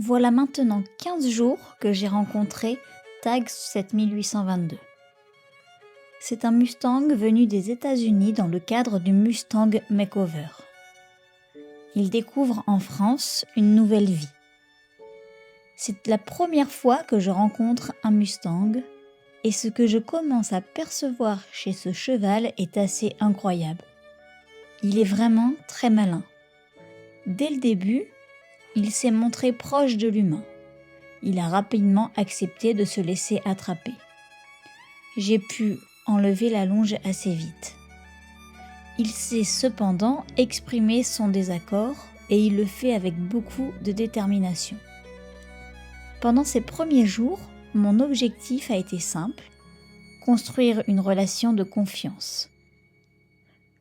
Voilà maintenant 15 jours que j'ai rencontré Tag 7822. C'est un Mustang venu des États-Unis dans le cadre du Mustang Makeover. Il découvre en France une nouvelle vie. C'est la première fois que je rencontre un Mustang et ce que je commence à percevoir chez ce cheval est assez incroyable. Il est vraiment très malin. Dès le début, il s'est montré proche de l'humain. Il a rapidement accepté de se laisser attraper. J'ai pu enlever la longe assez vite. Il sait cependant exprimer son désaccord et il le fait avec beaucoup de détermination. Pendant ces premiers jours, mon objectif a été simple, construire une relation de confiance.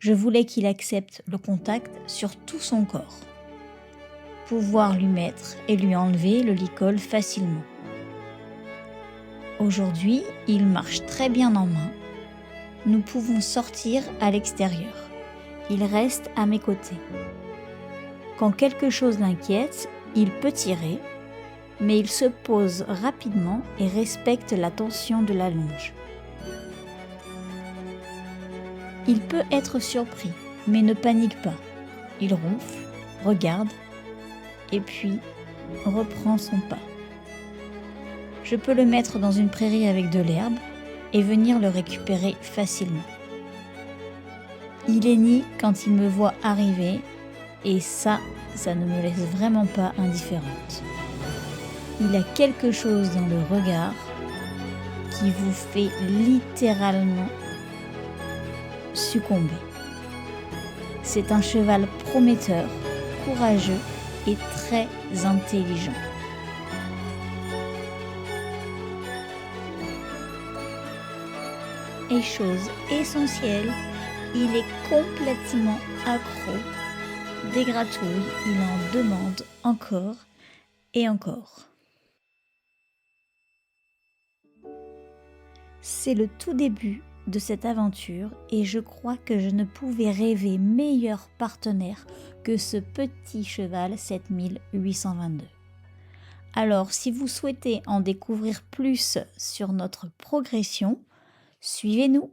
Je voulais qu'il accepte le contact sur tout son corps, pouvoir lui mettre et lui enlever le licol facilement. Aujourd'hui, il marche très bien en main. Nous pouvons sortir à l'extérieur. Il reste à mes côtés. Quand quelque chose l'inquiète, il peut tirer, mais il se pose rapidement et respecte la tension de la longe. Il peut être surpris, mais ne panique pas. Il ronfle, regarde, et puis reprend son pas. Je peux le mettre dans une prairie avec de l'herbe et venir le récupérer facilement. Il hennit quand il me voit arriver et ça ne me laisse vraiment pas indifférente. Il a quelque chose dans le regard qui vous fait littéralement succomber. C'est un cheval prometteur, courageux et très intelligent. Et chose essentielle, il est complètement accro. Des gratouilles, il en demande encore et encore. C'est le tout début de cette aventure et je crois que je ne pouvais rêver meilleur partenaire que ce petit cheval 7822. Alors, si vous souhaitez en découvrir plus sur notre progression, suivez-nous.